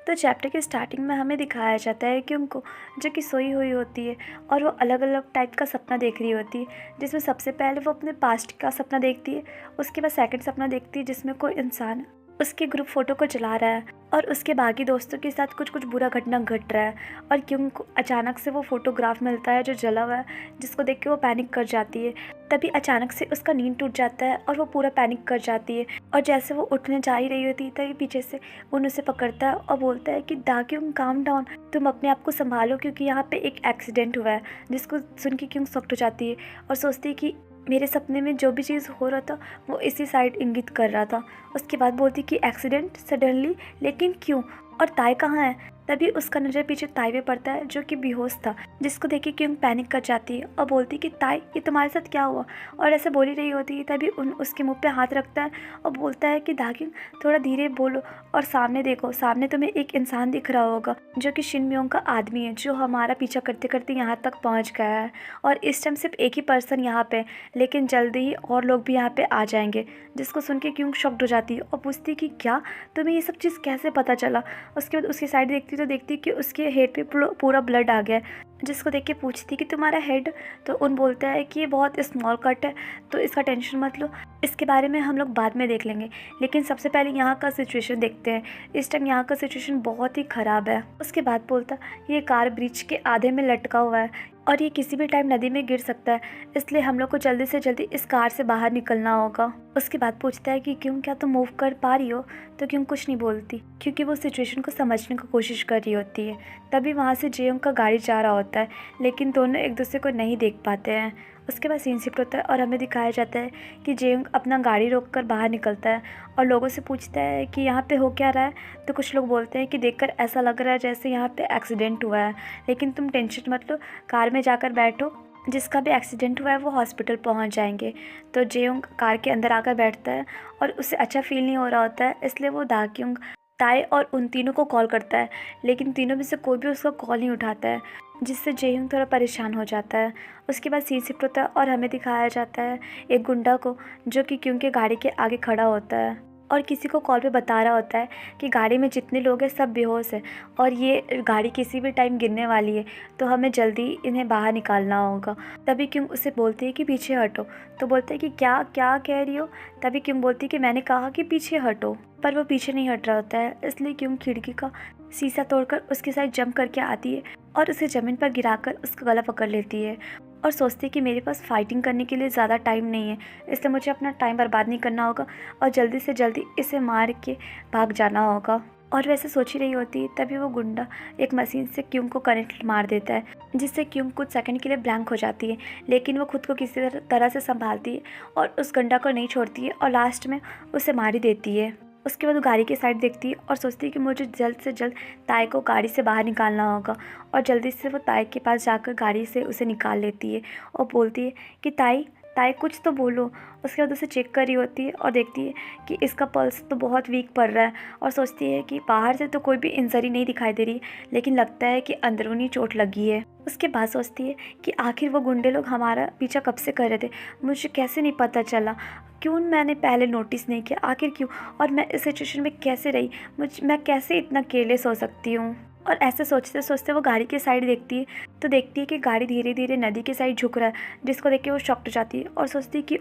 तो चैप्टर के स्टार्टिंग में हमें दिखाया जाता है कि उनको जो कि सोई हुई होती है और वो अलग अलग टाइप का सपना देख रही होती है, जिसमें सबसे पहले वो अपने पास्ट का सपना देखती है। उसके बाद सेकंड सपना देखती है जिसमें कोई इंसान उसके ग्रुप फोटो को जला रहा है और उसके बाकी दोस्तों के साथ कुछ कुछ बुरा घटना घट रहा है। और क्यों को अचानक से वो फोटोग्राफ मिलता है जो जला हुआ है, जिसको देख के वो पैनिक कर जाती है। तभी अचानक से उसका नींद टूट जाता है और वो पूरा पैनिक कर जाती है। और जैसे वो उठने जा ही रही होती है तभी पीछे से उन उसे पकड़ता है और बोलता है कि दाक्युंग काम डाउन, तुम अपने आप को संभालो क्योंकि यहाँ पे एक एक्सीडेंट हुआ है। जिसको सुन के क्यों सख्त हो जाती है और सोचती है कि मेरे सपने में जो भी चीज़ हो रहा था वो इसी साइड इंगित कर रहा था। उसके बाद बोलती कि एक्सीडेंट सडनली, लेकिन क्यों और ताई कहाँ है। तभी उसका नज़र पीछे ताई पे पड़ता है जो कि बेहोश था, जिसको देख के क्यों पैनिक कर जाती है और बोलती कि ताई ये तुम्हारे साथ क्या हुआ। और ऐसे बोल ही रही होती है तभी उसके मुंह पे हाथ रखता है और बोलता है कि दाक्युंग थोड़ा धीरे बोलो और सामने देखो, सामने तुम्हें एक इंसान दिख रहा होगा जो कि शिन म्योंग का आदमी है, जो हमारा पीछा करते करते यहाँ तक पहुँच गया है। और इस टाइम सिर्फ एक ही पर्सन यहाँ पे, लेकिन जल्दी ही और लोग भी यहाँ पे आ जाएंगे। जिसको सुन के क्यों शॉक्ड हो जाती है और पूछती कि क्या तुम्हें ये सब चीज़ कैसे पता चला। उसके बाद उसकी साइड देखती तो देखती कि उसके हेड पे पूरा ब्लड आ गया है। जिसको देख के पूछती कि तुम्हारा हेड, तो उन बोलता है कि ये बहुत स्मॉल कट है तो इसका टेंशन मत लो, इसके बारे में हम लोग बाद में देख लेंगे। लेकिन सबसे पहले यहाँ का सिचुएशन देखते हैं। इस टाइम यहाँ का सिचुएशन बहुत ही ख़राब है। उसके बाद बोलता ये कार ब्रिज के आधे में लटका हुआ है और ये किसी भी टाइम नदी में गिर सकता है, इसलिए हम लोग को जल्दी से जल्दी इस कार से बाहर निकलना होगा। उसके बाद पूछता है कि क्यों, क्या तुम मूव कर पा रही हो। तो क्यों कुछ नहीं बोलती क्योंकि वो सिचुएशन को समझने की कोशिश कर रही होती है। तभी वहाँ से जेयोंग का गाड़ी जा रहा होता है, लेकिन दोनों एक दूसरे को नहीं देख पाते हैं। उसके बाद सीन शिफ्ट होता है और हमें दिखाया जाता है कि जेयोंग अपना गाड़ी रोककर बाहर निकलता है और लोगों से पूछता है कि यहाँ पे हो क्या रहा है। तो कुछ लोग बोलते हैं कि देखकर ऐसा लग रहा है जैसे यहाँ पे एक्सीडेंट हुआ है, लेकिन तुम टेंशन मत लो, कार में जाकर बैठो, जिसका भी एक्सीडेंट हुआ है वो हॉस्पिटल पहुँच जाएंगे। तो जेयोंग कार के अंदर आकर बैठता है और उसे अच्छा फील नहीं हो रहा होता है, इसलिए वो दाक्युंग, ताई और उन तीनों को कॉल करता है, लेकिन तीनों में से कोई भी उसका कॉल नहीं उठाता है, जिससे जेयोंग थोड़ा परेशान हो जाता है। उसके बाद सीन शिफ्ट होता है और हमें दिखाया जाता है एक गुंडा को जो कि क्यों के गाड़ी के आगे खड़ा होता है और किसी को कॉल पे बता रहा होता है कि गाड़ी में जितने लोग हैं सब बेहोश हैं और ये गाड़ी किसी भी टाइम गिरने वाली है, तो हमें जल्दी इन्हें बाहर निकालना होगा। तभी क्यों उसे बोलती है कि पीछे हटो, तो बोलते हैं कि क्या क्या कह रही हो। तभी क्यों बोलती है कि मैंने कहा कि पीछे हटो, पर वो पीछे नहीं हट रहा होता है, इसलिए क्यों खिड़की का शीशा तोड़कर उसके साथ जंप करके आती है और उसे ज़मीन पर गिराकर उसका गला पकड़ लेती है और सोचती है कि मेरे पास फाइटिंग करने के लिए ज़्यादा टाइम नहीं है, इसलिए मुझे अपना टाइम बर्बाद नहीं करना होगा और जल्दी से जल्दी इसे मार के भाग जाना होगा। और वैसे सोच ही रही होती है तभी वो गुंडा एक मशीन से क्यूंग को करंट मार देता है, जिससे क्यूंग कुछ सेकंड के लिए ब्लैंक हो जाती है, लेकिन वो खुद को किसी तरह से संभालती है और उस गुंडा को नहीं छोड़ती है और लास्ट में उसे मार ही देती है। उसके बाद वो गाड़ी की साइड देखती है और सोचती है कि मुझे जल्द से जल्द ताई को गाड़ी से बाहर निकालना होगा। और जल्दी से वो ताई के पास जाकर गाड़ी से उसे निकाल लेती है और बोलती है कि ताई ताई कुछ तो बोलो। उसके बाद उसे चेक कर रही होती है और देखती है कि इसका पल्स तो बहुत वीक पड़ रहा है और सोचती है कि बाहर से तो कोई भी इंजरी नहीं दिखाई दे रही, लेकिन लगता है कि अंदरूनी चोट लगी है। उसके बाद सोचती है कि आखिर वो गुंडे लोग हमारा पीछा कब से कर रहे थे, मुझे कैसे नहीं पता चला, क्यों मैंने पहले नोटिस नहीं किया, आखिर क्यों, और मैं इस सिचुएशन में कैसे रही, मैं कैसे इतना केयरलेस हो सकती हूँ। और ऐसे सोचते सोचते वो गाड़ी की साइड देखती है तो देखती है कि गाड़ी धीरे धीरे नदी की साइड झुक रहा है, जिसको देख के वो शॉक्ड हो जाती है और सोचती है कि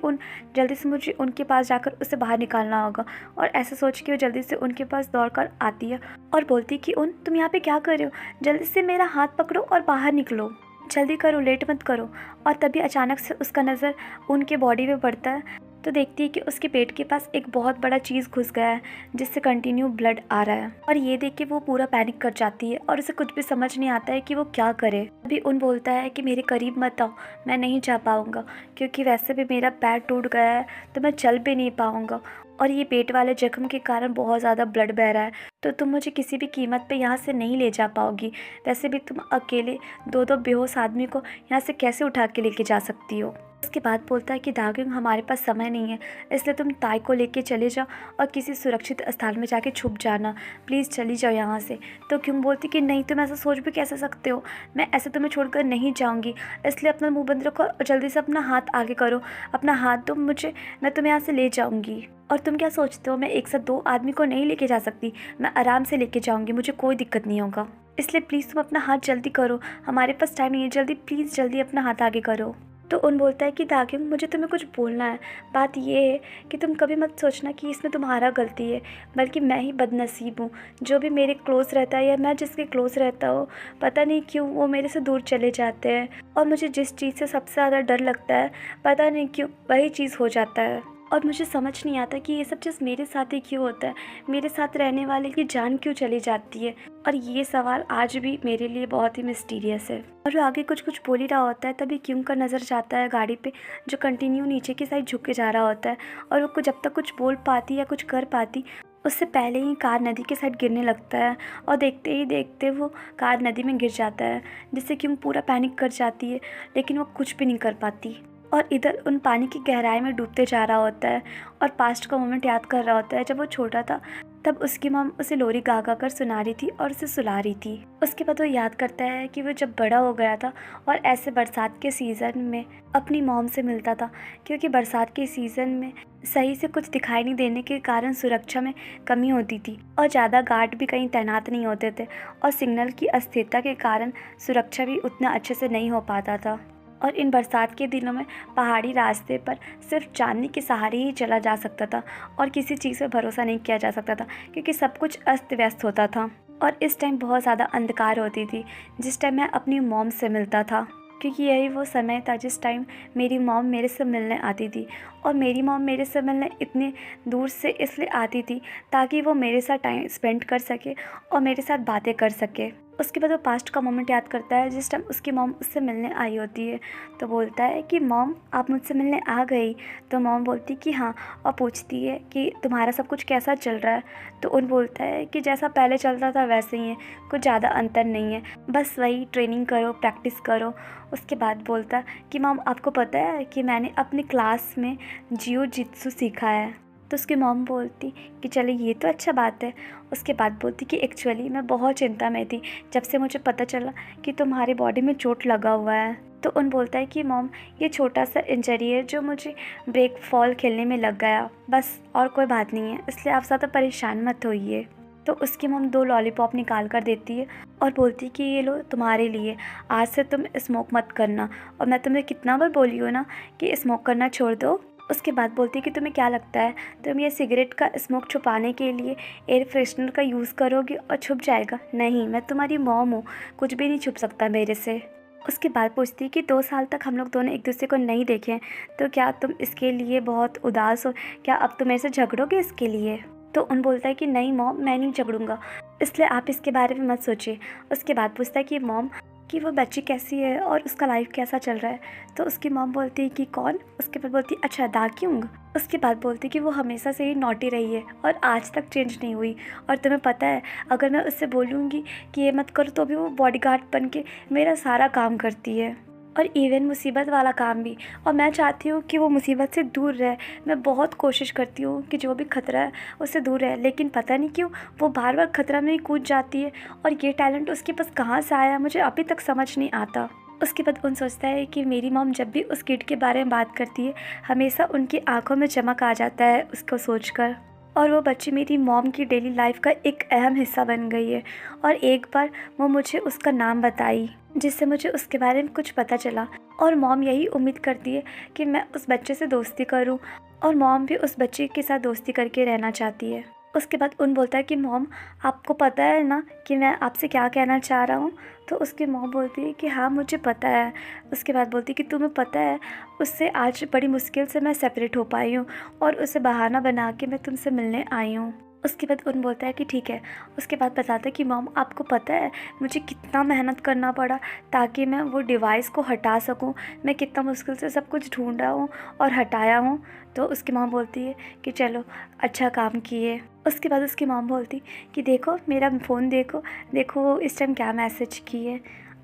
जल्दी से मुझे उनके पास जाकर उसे बाहर निकालना होगा। और ऐसे सोच के वो जल्दी से उनके पास दौड़कर आती है और बोलती है कि तुम यहाँ पे क्या कर रहे हो, जल्दी से मेरा हाथ पकड़ो और बाहर निकलो, जल्दी करो, लेट मत करो। और तभी अचानक से उसका नज़र उनके बॉडी पे पड़ता है तो देखती है कि उसके पेट के पास एक बहुत बड़ा चीज़ घुस गया है, जिससे कंटिन्यू ब्लड आ रहा है। और ये देख के वो पूरा पैनिक कर जाती है और उसे कुछ भी समझ नहीं आता है कि वो क्या करे। अभी बोलता है कि मेरे करीब मत आओ, मैं नहीं जा पाऊँगा क्योंकि वैसे भी मेरा पैर टूट गया है तो मैं चल भी नहीं पाऊँगा और ये पेट वाले जख्म के कारण बहुत ज़्यादा ब्लड बह रहा है, तो तुम मुझे किसी भी कीमत पे यहाँ से नहीं ले जा पाओगी। वैसे भी तुम अकेले दो बेहोश आदमी को यहाँ से कैसे उठा के लेके जा सकती हो। उसके बाद बोलता है कि दागिंग हमारे पास समय नहीं है, इसलिए तुम ताई को लेके चले जाओ और किसी सुरक्षित स्थान में जाके छुप जाना, प्लीज़ चली जाओ यहाँ से। तो क्यों बोलती कि नहीं, तुम ऐसा सोच भी कैसे सकते हो, मैं ऐसे तुम्हें छोड़कर नहीं जाऊँगी, इसलिए अपना मुँह बंद रखो और जल्दी से अपना हाथ आगे करो, अपना हाथ दो मुझे, मैं तुम्हें यहाँ से ले जाऊँगी। और तुम क्या सोचते हो, मैं एक साथ 2 आदमी को नहीं लेके जा सकती, मैं आराम से लेके जाऊँगी, मुझे कोई दिक्कत नहीं होगा, इसलिए प्लीज़ तुम अपना हाथ जल्दी करो, हमारे पास टाइम नहीं है, जल्दी प्लीज़ जल्दी अपना हाथ आगे करो। तो उन बोलता है कि दागिंग मुझे तुम्हें कुछ बोलना है, बात ये है कि तुम कभी मत सोचना कि इसमें तुम्हारा गलती है, बल्कि मैं ही बदनसीब हूँ। जो भी मेरे क्लोज़ रहता है या मैं जिसके क्लोज़ रहता हूँ, पता नहीं क्यों वो मेरे से दूर चले जाते हैं, और मुझे जिस चीज़ से सबसे ज़्यादा डर लगता है, पता नहीं क्यों वही चीज़ हो जाता है। और मुझे समझ नहीं आता कि ये सब चीज़ मेरे साथ ही क्यों होता है, मेरे साथ रहने वाले की जान क्यों चली जाती है, और ये सवाल आज भी मेरे लिए बहुत ही मिस्टीरियस है। और वो आगे कुछ कुछ बोल ही रहा होता है, तभी क्यों का नज़र जाता है गाड़ी पे, जो कंटिन्यू नीचे की साइड झुक के जा रहा होता है, और वो जब तक कुछ बोल पाती या कुछ कर पाती, उससे पहले ही कार नदी के साइड गिरने लगता है, और देखते ही देखते वो कार नदी में गिर जाता है, जिससे क्यों पूरा पैनिक कर जाती है, लेकिन वो कुछ भी नहीं कर पाती, और इधर उन पानी की गहराई में डूबते जा रहा होता है, और पास्ट का मोमेंट याद कर रहा होता है। जब वो छोटा था तब उसकी मॉम उसे लोरी गा गा कर सुना रही थी और उसे सुला रही थी। उसके बाद वो याद करता है कि वो जब बड़ा हो गया था और ऐसे बरसात के सीज़न में अपनी मॉम से मिलता था, क्योंकि बरसात के सीज़न में सही से कुछ दिखाई नहीं देने के कारण सुरक्षा में कमी होती थी, और ज़्यादा गार्ड भी कहीं तैनात नहीं होते थे, और सिग्नल की अस्थिरता के कारण सुरक्षा भी उतना अच्छे से नहीं हो पाता था। और इन बरसात के दिनों में पहाड़ी रास्ते पर सिर्फ चांदनी के सहारे ही चला जा सकता था, और किसी चीज़ पर भरोसा नहीं किया जा सकता था, क्योंकि सब कुछ अस्त व्यस्त होता था। और इस टाइम बहुत ज़्यादा अंधकार होती थी जिस टाइम मैं अपनी मॉम से मिलता था, क्योंकि यही वो समय था जिस टाइम मेरी मॉम मेरे से मिलने आती थी, और मेरी मॉम मेरे से मिलने इतने दूर से इसलिए आती थी ताकि वो मेरे साथ टाइम स्पेंड कर सके और मेरे साथ बातें कर सके। उसके बाद वो पास्ट का मोमेंट याद करता है जिस टाइम उसकी मॉम उससे मिलने आई होती है, तो बोलता है कि मॉम आप मुझसे मिलने आ गई। तो मॉम बोलती कि हाँ, और पूछती है कि तुम्हारा सब कुछ कैसा चल रहा है। तो उन बोलता है कि जैसा पहले चलता था वैसे ही है, कुछ ज़्यादा अंतर नहीं है, बस वही ट्रेनिंग करो, प्रैक्टिस करो। उसके बाद बोलता कि मॉम आपको पता है कि मैंने अपनी क्लास में जियो जित्सु सीखा है। तो उसकी मॉम बोलती कि चलो ये तो अच्छा बात है। उसके बाद बोलती कि एक्चुअली मैं बहुत चिंता में थी जब से मुझे पता चला कि तुम्हारी बॉडी में चोट लगा हुआ है। तो उन बोलता है कि मॉम ये छोटा सा इंजरी है जो मुझे ब्रेक फॉल खेलने में लग गया, बस और कोई बात नहीं है, इसलिए आप ज़्यादा परेशान मत होइए। तो उसकी मॉम 2 लॉलीपॉप निकाल कर देती है और बोलती कि ये लो तुम्हारे लिए, आज से तुम स्मोक मत करना, और मैं तुम्हें कितना बार बोली हो ना कि स्मोक करना छोड़ दो। उसके बाद बोलती कि तुम्हें क्या लगता है तुम ये सिगरेट का स्मोक छुपाने के लिए एयर फ्रेशनर का यूज़ करोगे और छुप जाएगा? नहीं, मैं तुम्हारी मॉम हूँ, कुछ भी नहीं छुप सकता मेरे से। उसके बाद पूछती कि 2 साल तक हम लोग दोनों एक दूसरे को नहीं देखे, तो क्या तुम इसके लिए बहुत उदास हो? क्या अब तुम मेरे से झगड़ोगे इसके लिए? तो उन बोलता है कि नहीं मॉम, मैं नहीं झगड़ूंगा, इसलिए आप इसके बारे में मत सोचिए। उसके बाद पूछता है कि मॉम कि वो बच्ची कैसी है और उसका लाइफ कैसा चल रहा है। तो उसकी मॉम बोलती है कि कौन? उसके बाद बोलती अच्छा दाक्यूंग। उसके बाद बोलती कि वो हमेशा से ही नॉटी रही है और आज तक चेंज नहीं हुई, और तुम्हें पता है अगर मैं उससे बोलूँगी कि ये मत करो तो भी वो बॉडीगार्ड बन के मेरा सारा काम करती है, और इवन मुसीबत वाला काम भी। और मैं चाहती हूँ कि वो मुसीबत से दूर रहे, मैं बहुत कोशिश करती हूँ कि जो भी खतरा है उससे दूर रहे, लेकिन पता नहीं क्यों वो बार बार खतरा में ही कूद जाती है, और ये टैलेंट उसके पास कहाँ से आया मुझे अभी तक समझ नहीं आता। उसके बाद उन सोचता है कि मेरी मॉम जब भी उस किड के बारे में बात करती है हमेशा उनकी आंखों में चमक आ जाता है उसको सोचकर, और वो बच्ची मेरी मॉम की डेली लाइफ का एक अहम हिस्सा बन गई है। और एक बार वो मुझे उसका नाम बताई जिससे मुझे उसके बारे में कुछ पता चला, और मॉम यही उम्मीद करती है कि मैं उस बच्चे से दोस्ती करूं, और मॉम भी उस बच्चे के साथ दोस्ती करके रहना चाहती है। उसके बाद उन बोलता है कि मॉम आपको पता है ना कि मैं आपसे क्या कहना चाह रहा हूँ? तो उसकी मॉम बोलती है कि हाँ मुझे पता है। उसके बाद बोलती है कि तुम्हें पता है उससे आज बड़ी मुश्किल से मैं सेपरेट हो पाई हूँ, और उसे बहाना बना के मैं तुमसे मिलने आई हूँ। उसके बाद उन बोलता है कि ठीक है। उसके बाद बताता है कि मॉम आपको पता है मुझे कितना मेहनत करना पड़ा ताकि मैं वो डिवाइस को हटा सकूं, मैं कितना मुश्किल से सब कुछ ढूंढा हूं और हटाया हूं। तो उसकी मॉम बोलती है कि चलो अच्छा काम किए। उसके बाद उसकी मॉम बोलती कि देखो मेरा फ़ोन देखो, देखो वो इस टाइम क्या मैसेज की है।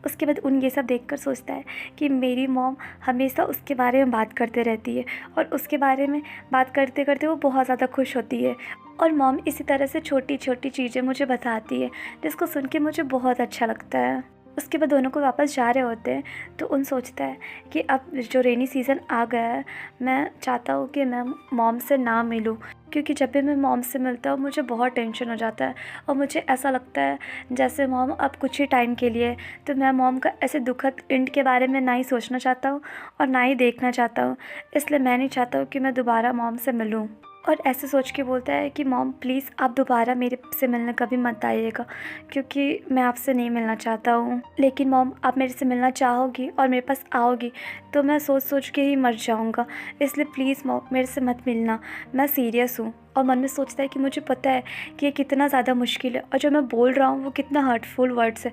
उसके बाद उन ये सब देखकर सोचता है कि मेरी मॉम हमेशा उसके बारे में बात करते रहती है और उसके बारे में बात करते करते वो बहुत ज़्यादा खुश होती है। और मॉम इसी तरह से छोटी छोटी चीज़ें मुझे बताती है जिसको सुन के मुझे बहुत अच्छा लगता है। उसके बाद दोनों को वापस जा रहे होते हैं तो उन सोचता है कि अब जो रेनी सीज़न आ गया है, मैं चाहता हूँ कि मैं मॉम से ना मिलूँ, क्योंकि जब भी मैं मॉम से मिलता हूँ मुझे बहुत टेंशन हो जाता है और मुझे ऐसा लगता है जैसे मॉम अब कुछ ही टाइम के लिए है। तो मैं मॉम का ऐसे दुखद एंड के बारे में ना ही सोचना चाहता हूँ और ना ही देखना चाहता हूँ। इसलिए मैं नहीं चाहता हूँ कि मैं दोबारा मॉम से मिलूँ। और ऐसे सोच के बोलता है कि मॉम प्लीज़ आप दोबारा मेरे से मिलने कभी मत आइएगा, क्योंकि मैं आपसे नहीं मिलना चाहता हूँ। लेकिन मॉम आप मेरे से मिलना चाहोगी और मेरे पास आओगी तो मैं सोच सोच के ही मर जाऊँगा, इसलिए प्लीज़ मॉम मेरे से मत मिलना, मैं सीरियस हूँ। और मन में सोचता है कि मुझे पता है कि ये कितना ज़्यादा मुश्किल है और जो मैं बोल रहा हूँ वो कितना हर्टफुल वर्ड्स है,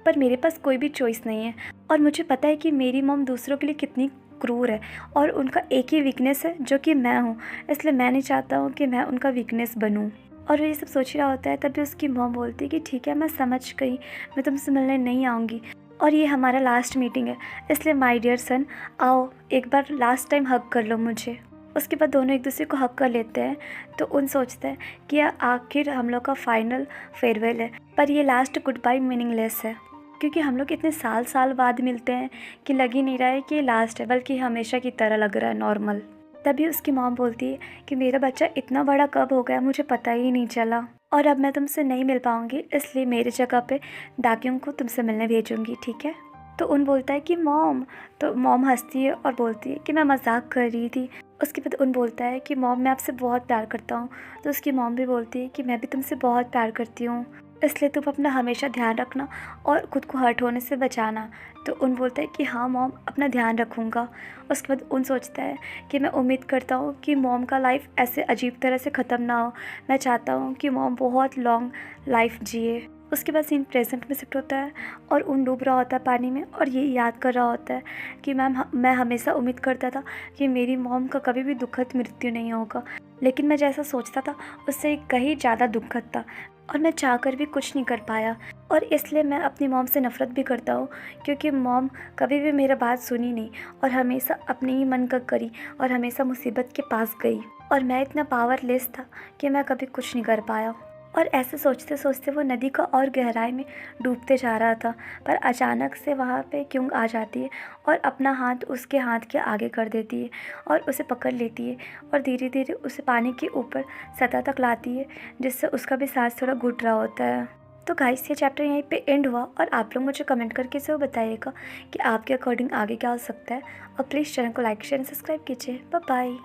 पर मेरे पास कोई भी चॉइस नहीं है। और मुझे पता है कि मेरी मॉम दूसरों के लिए कितनी क्रूर है और उनका एक ही वीकनेस है जो कि मैं हूँ, इसलिए मैं नहीं चाहता हूँ कि मैं उनका वीकनेस बनूँ। और वो ये सब सोच रहा होता है तभी उसकी मॉम बोलती है कि ठीक है मैं समझ गई, मैं तुमसे मिलने नहीं आऊँगी और ये हमारा लास्ट मीटिंग है, इसलिए माय डियर सन आओ एक बार लास्ट टाइम हग कर लो मुझे। उसके बाद दोनों एक दूसरे को हक कर लेते हैं तो उन सोचते हैं कि आखिर हम लोग का फाइनल फेयरवेल है, पर ये लास्ट गुड बाय मीनिंगलेस है, क्योंकि हम लोग इतने साल बाद मिलते हैं कि लग ही नहीं रहा है कि ये लास्ट है, बल्कि हमेशा की तरह लग रहा है नॉर्मल। तभी उसकी मॉम बोलती है कि मेरा बच्चा इतना बड़ा कब हो गया मुझे पता ही नहीं चला, और अब मैं तुमसे नहीं मिल पाऊँगी, इसलिए मेरी जगह पे डाकियों को तुमसे मिलने भेजूँगी, ठीक है। तो उन बोलता है कि मॉम, तो मॉम हंसती है और बोलती है कि मैं मजाक कर रही थी। उसके बाद उन बोलता है कि मॉम मैं आपसे बहुत प्यार करता हूँ। तो उसकी मॉम भी बोलती है कि मैं भी तुमसे बहुत प्यार करती हूँ, इसलिए तुम अपना हमेशा ध्यान रखना और खुद को हर्ट होने से बचाना। तो उन बोलता है कि हाँ मॉम अपना ध्यान रखूँगा। उसके बाद उन सोचता है कि मैं उम्मीद करता हूँ कि मॉम का लाइफ ऐसे अजीब तरह से ख़त्म ना हो, मैं चाहता हूँ कि मॉम बहुत लॉन्ग लाइफ जिए। उसके बाद सीन प्रेजेंट में शिफ्ट होता है और उन डूब रहा होता है पानी में और ये याद कर रहा होता है कि मैं हमेशा उम्मीद करता था कि मेरी मॉम का कभी भी दुखद मृत्यु नहीं होगा, लेकिन मैं जैसा सोचता था उससे कहीं ज़्यादा दुखद था और मैं चाहकर भी कुछ नहीं कर पाया। और इसलिए मैं अपनी मॉम से नफ़रत भी करता हूँ, क्योंकि मॉम कभी भी मेरा बात सुनी नहीं और हमेशा अपने ही मन का करी और हमेशा मुसीबत के पास गई, और मैं इतना पावरलेस था कि मैं कभी कुछ नहीं कर पाया। और ऐसे सोचते सोचते वो नदी का और गहराई में डूबते जा रहा था, पर अचानक से वहाँ पे क्यों आ जाती है और अपना हाथ उसके हाथ के आगे कर देती है और उसे पकड़ लेती है और धीरे धीरे उसे पानी के ऊपर सतह तक लाती है, जिससे उसका भी सांस थोड़ा घुट रहा होता है। तो गाइस ये चैप्टर यहीं पे एंड हुआ और आप लोग मुझे कमेंट करके ज़रूर बताइएगा कि आपके अकॉर्डिंग आगे क्या हो सकता है, और प्लीज़ चैनल को लाइक शेयर एंड सब्सक्राइब कीजिए। Bye bye.